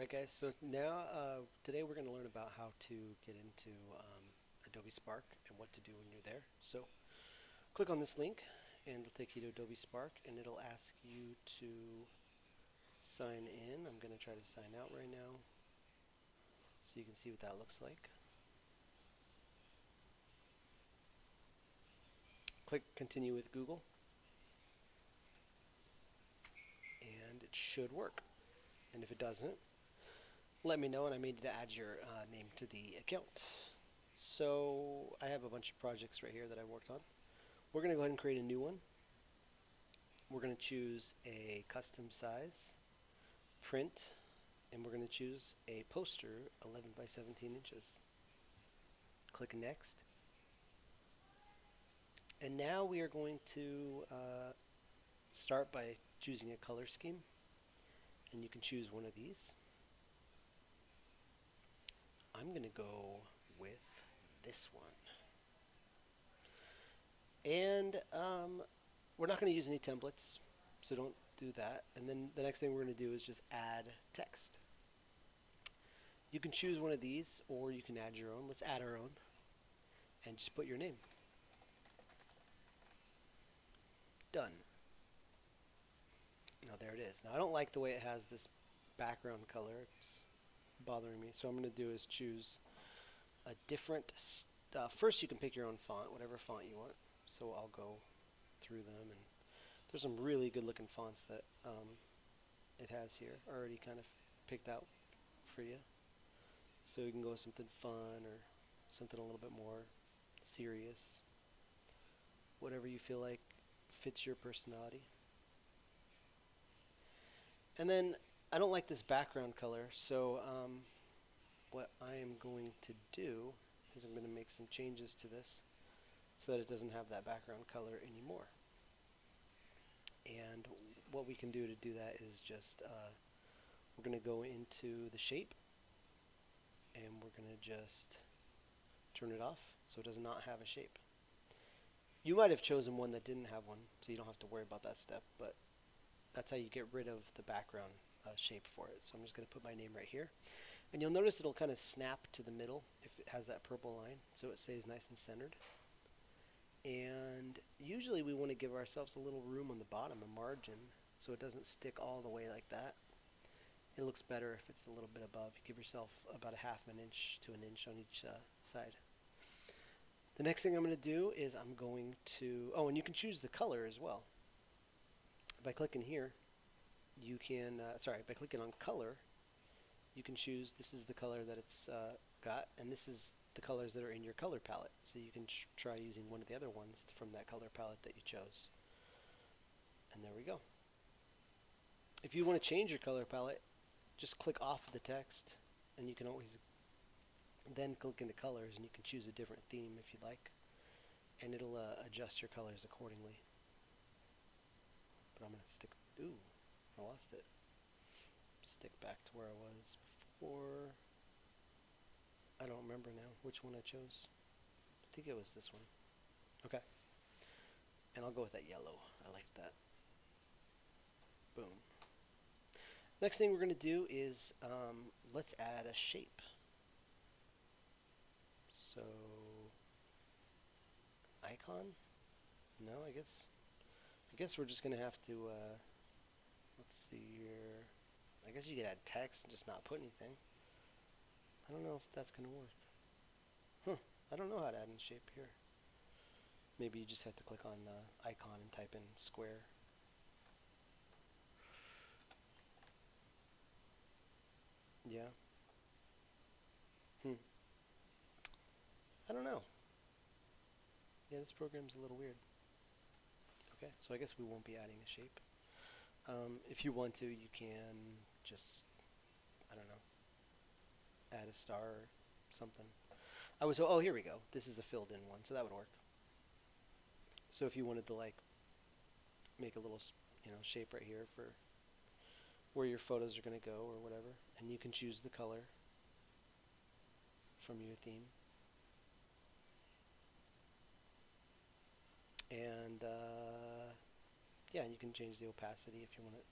Alright guys, so now today we're going to learn about how to get into Adobe Spark and what to do when you're there. So click on this link and it'll take you to Adobe Spark and it'll ask you to sign in. I'm going to try to sign out right now so you can see what that looks like. Click continue with Google and it should work. And if it doesn't, let me know and I may need to add your name to the account. So I have a bunch of projects right here that I worked on. We're going to go ahead and create a new one. We're going to choose a custom size, print, and we're going to choose a poster 11 by 17 inches. Click next. And now we are going to start by choosing a color scheme. And you can choose one of these. I'm going to go with this one. And we're not going to use any templates, so don't do that. And then the next thing we're going to do is just add text. You can choose one of these or you can add your own. Let's add our own and just put your name. Done. Now there it is. Now I don't like the way it has this background color. It's bothering me. So what I'm going to do is choose a different first you can pick your own font, whatever font you want. So I'll go through them, and there's some really good looking fonts that it has here already kind of picked out for you. So you can go with something fun or something a little bit more serious, whatever you feel like fits your personality. And then I don't like this background color, so what I am going to do is I'm going to make some changes to this so that it doesn't have that background color anymore. And what we can do to do that is just we're going to go into the shape and we're going to just turn it off so it does not have a shape. You might have chosen one that didn't have one, so you don't have to worry about that step, but that's how you get rid of the background shape for it. So I'm just going to put my name right here. And you'll notice it'll kind of snap to the middle if it has that purple line, so it stays nice and centered. And usually we want to give ourselves a little room on the bottom, a margin, so it doesn't stick all the way like that. It looks better if it's a little bit above. You give yourself about a half an inch to an inch on each side. The next thing I'm going to do is I'm going to, oh, and you can choose the color as well. By clicking here, you can, by clicking on color, you can choose, this is the color that it's got, and this is the colors that are in your color palette. So you can try using one of the other ones from that color palette that you chose. And there we go. If you want to change your color palette, just click off of the text, and you can always then click into colors, and you can choose a different theme if you'd like, and it'll adjust your colors accordingly. But I'm going to stick, ooh, I lost it. Stick back to where I was before. I don't remember now which one I chose. I think it was this one. Okay. And I'll go with that yellow. I like that. Boom. Next thing we're going to do is let's add a shape. So, icon? No, I guess we're just going to have to, let's see here. I guess you could add text and just not put anything. I don't know if that's going to work. I don't know how to add in shape here. Maybe you just have to click on icon and type in square. Yeah. I don't know. Yeah, this program's a little weird. Okay, so I guess we won't be adding a shape. If you want to, you can just, I don't know, add a star or something. Oh, here we go. This is a filled in one, so that would work. So if you wanted to like make a little, shape right here for where your photos are going to go or whatever, and you can choose the color from your theme. And yeah, and you can change the opacity if you want it.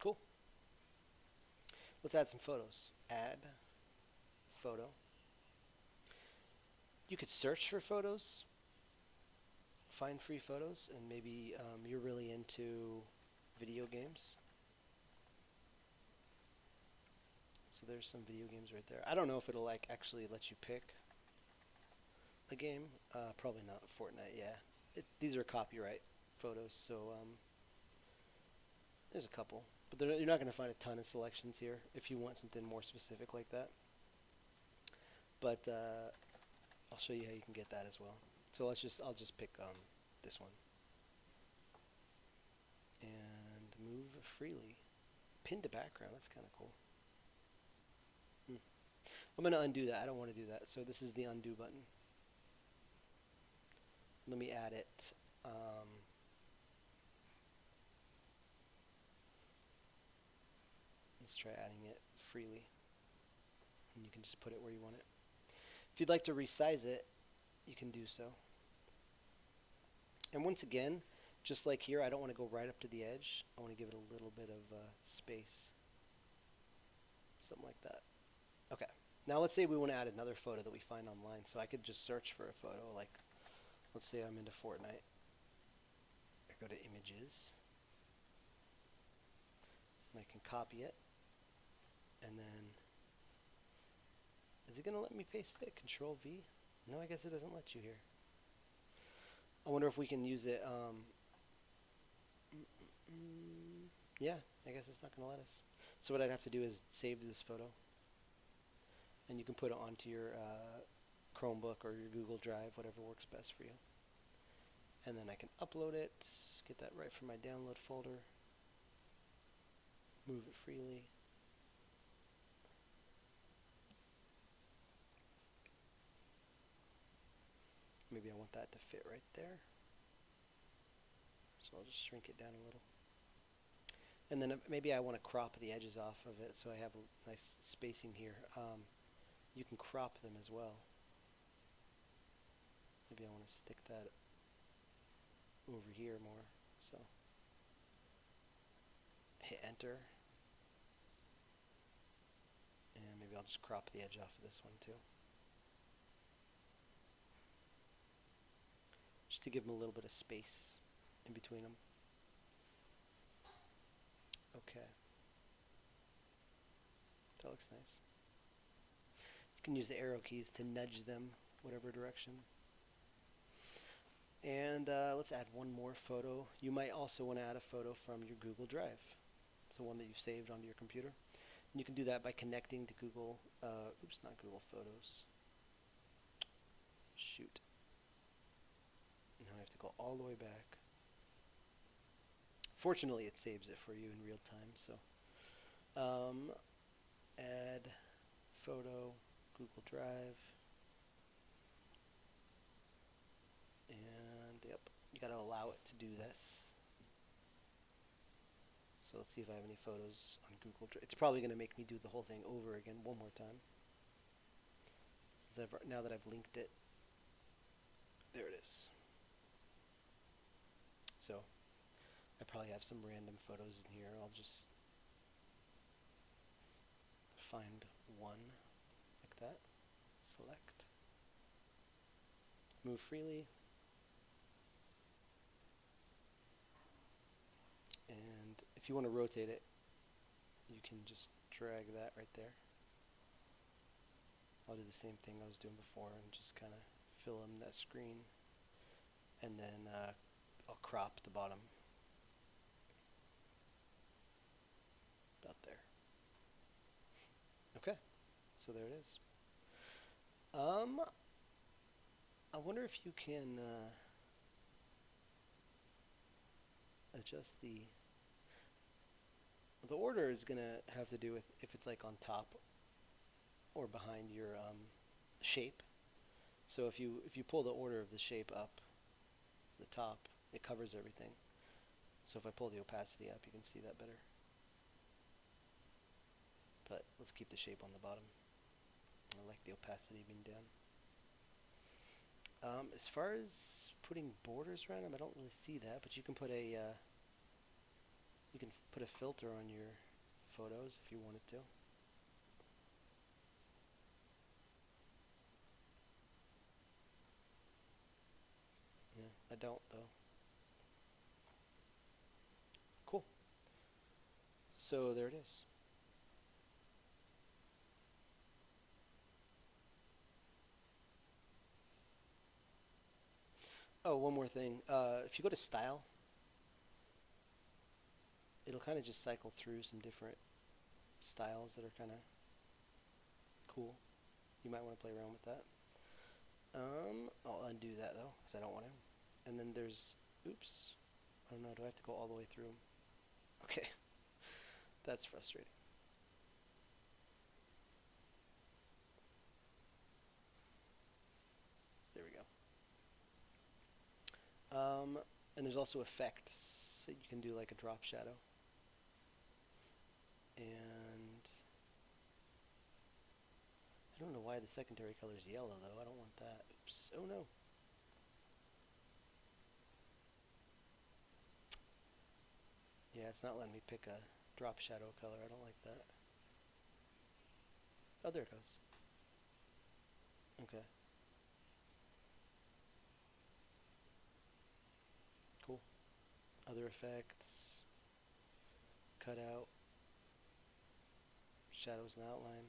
Cool. Let's add some photos. Add photo. You could search for photos, find free photos, and maybe you're really into video games. So there's some video games right there. I don't know if it'll like actually let you pick a game. Probably not Fortnite. Yeah, these are copyright photos, so there's a couple, but you're not going to find a ton of selections here if you want something more specific like that. But I'll show you how you can get that as well. So I'll just pick this one and move freely. Pin to background. That's kind of cool. I'm going to undo that. I don't want to do that. So this is the undo button. Let me add it. Let's try adding it freely. And you can just put it where you want it. If you'd like to resize it, you can do so. And once again, just like here, I don't want to go right up to the edge. I want to give it a little bit of space. Something like that. Okay. Now let's say we want to add another photo that we find online. So I could just search for a photo. Like, let's say I'm into Fortnite. I go to Images. And I can copy it. And then, is it going to let me paste it? Control V? No, I guess it doesn't let you here. I wonder if we can use it. Yeah, I guess it's not going to let us. So what I'd have to do is save this photo. And you can put it onto your Chromebook or your Google Drive, whatever works best for you. And then I can upload it, get that right from my download folder, move it freely. Maybe I want that to fit right there. So I'll just shrink it down a little. And then maybe I want to crop the edges off of it so I have a nice spacing here. You can crop them as well. Maybe I want to stick that over here more. So hit enter. And maybe I'll just crop the edge off of this one too. Just to give them a little bit of space in between them. Okay. That looks nice. You can use the arrow keys to nudge them whatever direction. And let's add one more photo. You might also want to add a photo from your Google Drive. It's the one that you've saved onto your computer. And you can do that by connecting to Google, oops, not Google Photos. Shoot. Now I have to go all the way back. Fortunately, it saves it for you in real time. So, add photo, Google Drive, and yep, you got to allow it to do this. So let's see if I have any photos on Google Drive. It's probably going to make me do the whole thing over again one more time. Since now that I've linked it, there it is. So I probably have some random photos in here. I'll just find one like that. Select. Move freely. And if you want to rotate it, you can just drag that right there. I'll do the same thing I was doing before and just kind of fill in that screen. And then I'll crop the bottom. About there. Okay, so there it is. I wonder if you can adjust the order is gonna have to do with if it's like on top or behind your shape. So if you pull the order of the shape up to the top, it covers everything. So if I pull the opacity up, you can see that better. But let's keep the shape on the bottom. I like the opacity being down. As far as putting borders around them, I don't really see that, but you can put a you can put a filter on your photos if you wanted to. Yeah, I don't though. Cool. So there it is. Oh, one more thing. If you go to Style, it'll kind of just cycle through some different styles that are kind of cool. You might want to play around with that. I'll undo that though, because I don't want to. And then there's, oops, I don't know, do I have to go all the way through them? Okay, that's frustrating. There we go. And there's also effects that you can do, like a drop shadow. And I don't know why the secondary color is yellow though. I don't want that. Oops. Oh no. Yeah, it's not letting me pick a drop shadow color. I don't like that. Oh, there it goes. Okay, cool. Other effects, cutout, shadows and outline.